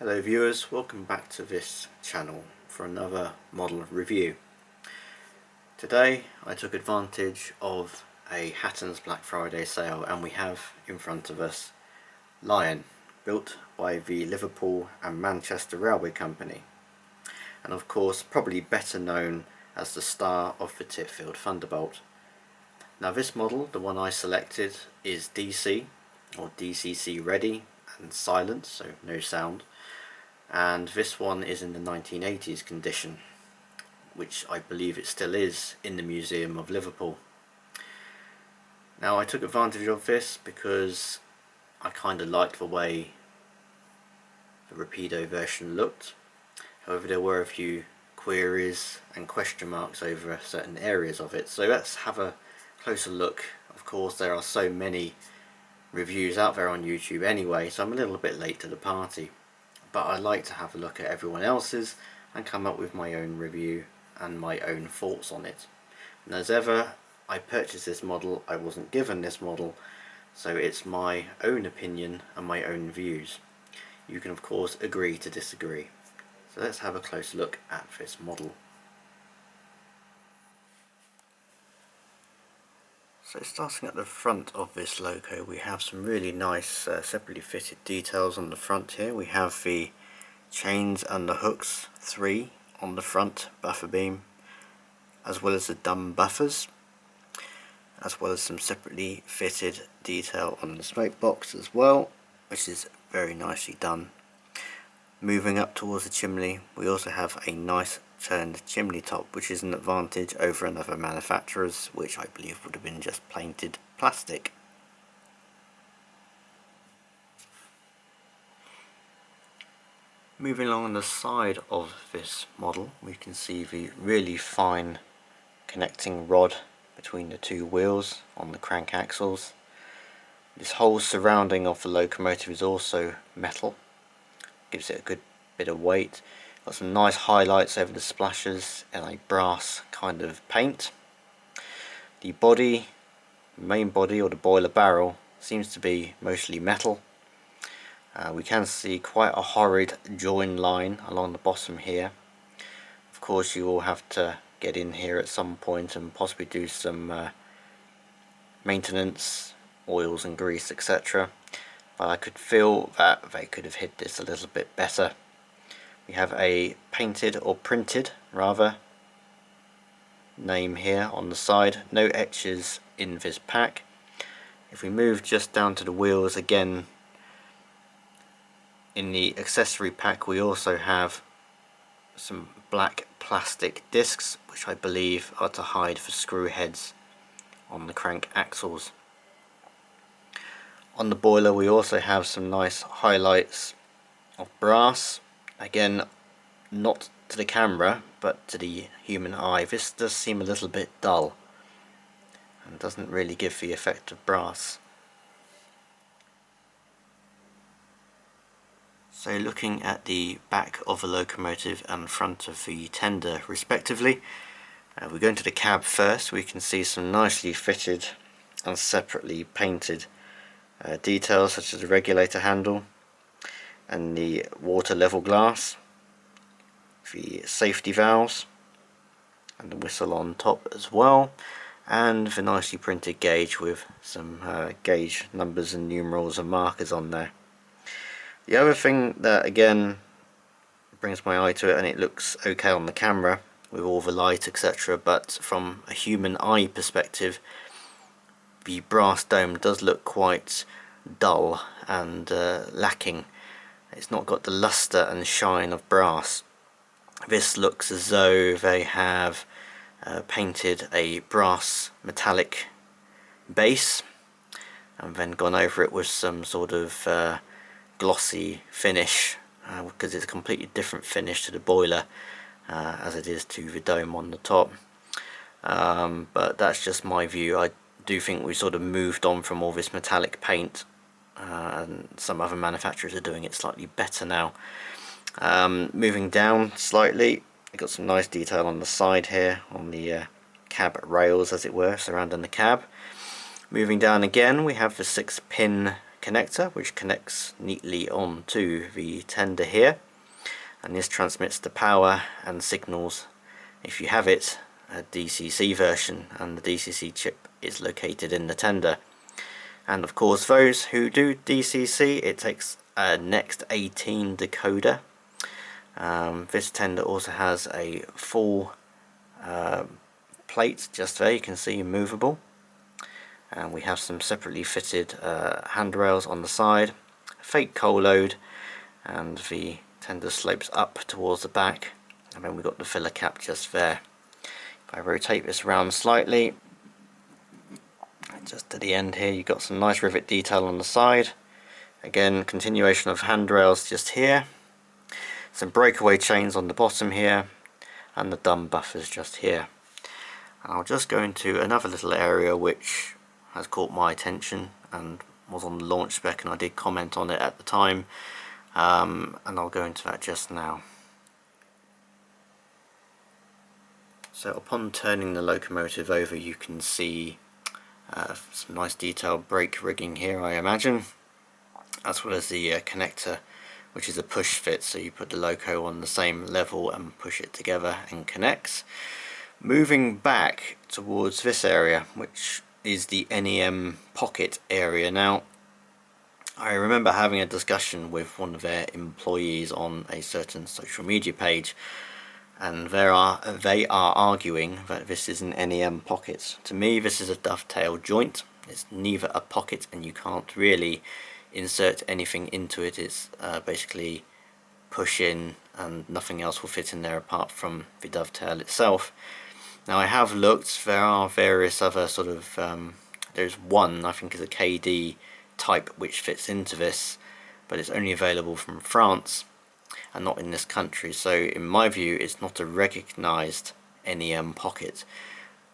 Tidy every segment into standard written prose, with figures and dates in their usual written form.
Hello viewers, welcome back to this channel for another model review. Today I took advantage of a Hatton's Black Friday sale and we have in front of us Lion, built by the Liverpool and Manchester Railway Company, and of course probably better known as the star of the Titfield Thunderbolt. Now this model, the one I selected, is DC or DCC ready and silent, so no sound, and this one is in the 1980s condition, which I believe it still is in the Museum of Liverpool. Now I took advantage of this because I kind of liked the way the Rapido version looked. However, there were a few queries and question marks over certain areas of it, so let's have a closer look. Of course there are so many reviews out there on YouTube anyway, so I'm a little bit late to the party, but I like to have a look at everyone else's and come up with my own review and my own thoughts on it. And as ever, I purchased this model, I wasn't given this model, so it's my own opinion and my own views. You can of course agree to disagree. So let's have a close look at this model. So starting at the front of this loco, we have some really nice separately fitted details on the front here. We have the chains and the hooks, 3 on the front buffer beam, as well as the dumb buffers, as well as some separately fitted detail on the smoke box as well, which is very nicely done. Moving up towards the chimney, we also have a nice turned chimney top, which is an advantage over another manufacturer's, which I believe would have been just painted plastic. Moving along on the side of this model, we can see the really fine connecting rod between the two wheels on the crank axles. This whole surrounding of the locomotive is also metal, gives it a good bit of weight. Got some nice highlights over the splashes in a brass kind of paint. The body, main body or the boiler barrel, seems to be mostly metal. We can see quite a horrid join line along the bottom here. Of course you will have to get in here at some point and possibly do some maintenance, oils and grease, etc. But I could feel that they could have hid this a little bit better. We have a painted, or printed rather, name here on the side. No etches in this pack. If we move just down to the wheels again, in the accessory pack we also have some black plastic discs, which I believe are to hide the screw heads on the crank axles. On the boiler we also have some nice highlights of brass. Again, not to the camera but to the human eye, this does seem a little bit dull and doesn't really give the effect of brass. So looking at the back of the locomotive and front of the tender respectively, we go into the cab first. We can see some nicely fitted and separately painted details, such as the regulator handle and the water level glass, the safety valves and the whistle on top as well, and the nicely printed gauge with some gauge numbers and numerals and markers on there. The other thing that again brings my eye to it, and it looks okay on the camera with all the light etc, but from a human eye perspective the brass dome does look quite dull and lacking. It's not got the luster and shine of brass. This looks as though they have painted a brass metallic base and then gone over it with some sort of glossy finish, because it's a completely different finish to the boiler as it is to the dome on the top. But that's just my view. I do think we sort of moved on from all this metallic paint, and some other manufacturers are doing it slightly better now. Moving down slightly, we've got some nice detail on the side here, on the cab rails as it were, surrounding the cab. Moving down again, we have the 6-pin connector which connects neatly onto the tender here, and this transmits the power and signals, if you have it, a DCC version, and the DCC chip is located in the tender. And of course, those who do DCC, it takes a Next 18 decoder. This tender also has a full plate just there, you can see, movable, and we have some separately fitted handrails on the side, fake coal load, and the tender slopes up towards the back, and then we've got the filler cap just there. If I rotate this around slightly, just to the end here, you've got some nice rivet detail on the side. Again, continuation of handrails just here, some breakaway chains on the bottom here, and the dumb buffers just here. And I'll just go into another little area which has caught my attention and was on the launch spec, and I did comment on it at the time, and I'll go into that just now. So upon turning the locomotive over, you can see some nice detailed brake rigging here, I imagine, as well as the connector, which is a push fit, so you put the loco on the same level and push it together and connects. Moving back towards this area, which is the NEM Pocket area. Now, I remember having a discussion with one of their employees on a certain social media page, and they are arguing that this is an NEM Pocket. To me, this is a dovetail joint. It's neither a pocket, and you can't really insert anything into it. It's basically push in and nothing else will fit in there apart from the dovetail itself. Now, I have looked, there are various other sort of, there's one I think is a KD type which fits into this, but it's only available from France and not in this country, so in my view it's not a recognised NEM Pocket.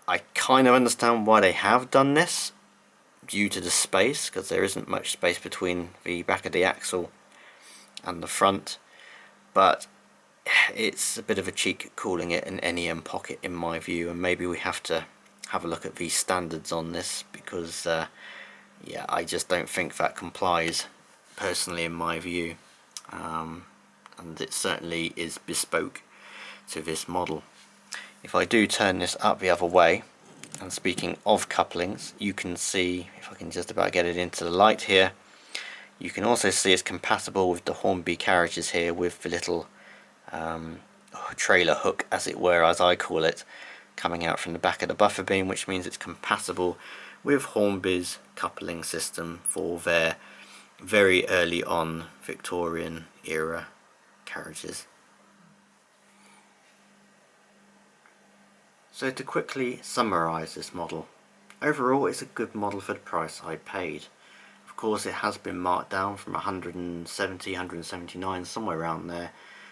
I kind of understand why they have done this, due to the space, because there isn't much space between the back of the axle and the front, but it's a bit of a cheek calling it an NEM Pocket in my view, and maybe we have to have a look at the standards on this, because yeah, I just don't think that complies personally in my view, and it certainly is bespoke to this model. If I do turn this up the other way, and speaking of couplings, you can see, if I can just about get it into the light here, you can also see it's compatible with the Hornby carriages here, with the little trailer hook, as it were, as I call it, coming out from the back of the buffer beam, which means it's compatible with Hornby's coupling system for their very early on Victorian era carriages. So to quickly summarise this model, overall it's a good model for the price I paid. Of course, it has been marked down from 170, 179, somewhere around there,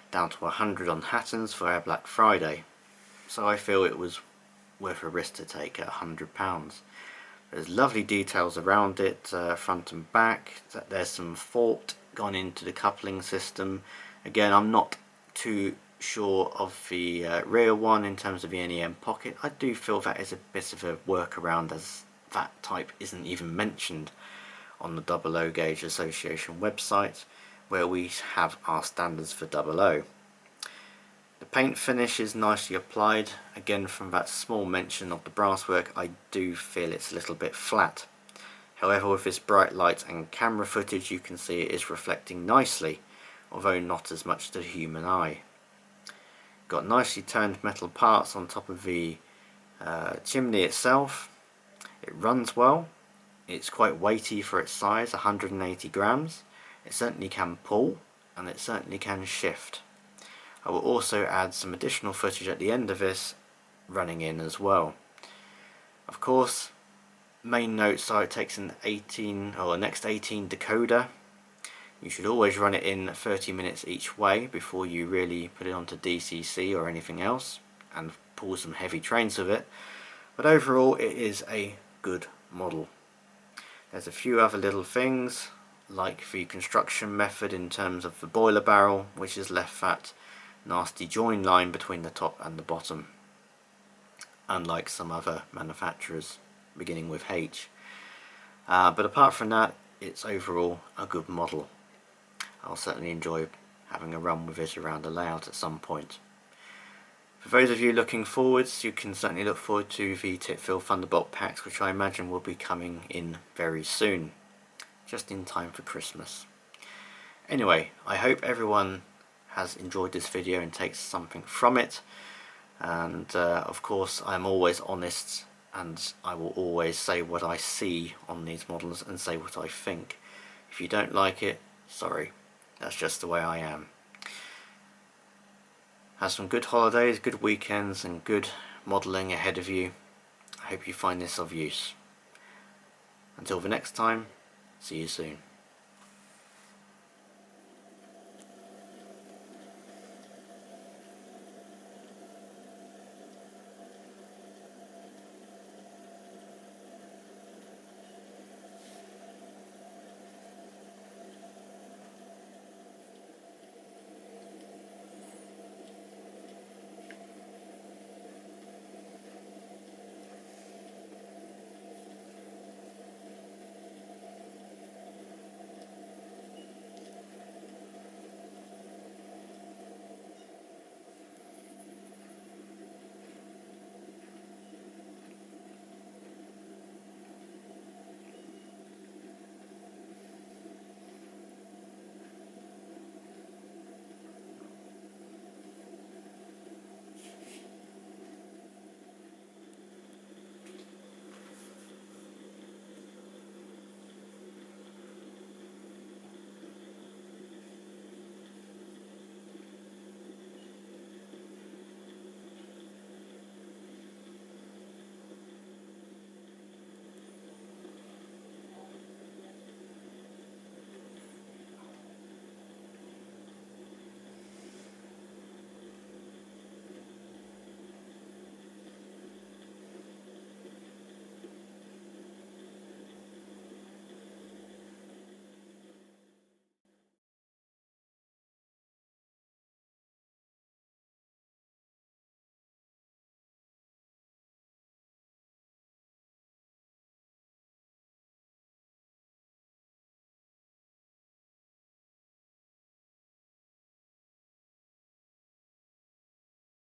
down to 100 on Hatton's for our Black Friday. So I feel it was worth a risk to take at £100. There's lovely details around it, front and back. There's some thought gone into the coupling system. Again, I'm not too sure of the rear one in terms of the NEM Pocket. I do feel that is a bit of a workaround, as that type isn't even mentioned on the 00 Gauge Association website, where we have our standards for 00. The paint finish is nicely applied. Again, from that small mention of the brasswork, I do feel it's a little bit flat. However, with this bright light and camera footage, you can see it is reflecting nicely, although not as much to the human eye. Got nicely turned metal parts on top of the chimney itself. It runs well. It's quite weighty for its size, 180 grams. It certainly can pull, and it certainly can shift. I will also add some additional footage at the end of this running in as well. Of course, main notes are it takes an Next 18 decoder. You should always run it in 30 minutes each way before you really put it onto DCC or anything else, and pull some heavy trains with it. But overall, it is a good model. There's a few other little things, like the construction method in terms of the boiler barrel, which has left that nasty join line between the top and the bottom, unlike some other manufacturers beginning with H. But apart from that, it's overall a good model. I'll certainly enjoy having a run with it around the layout at some point. For those of you looking forwards, you can certainly look forward to the Tip-Fill Thunderbolt packs, which I imagine will be coming in very soon, just in time for Christmas. Anyway, I hope everyone has enjoyed this video and takes something from it, and of course I'm always honest, and I will always say what I see on these models and say what I think. If you don't like it, sorry, that's just the way I am. Have some good holidays, good weekends, and good modelling ahead of you. I hope you find this of use. Until the next time, see you soon.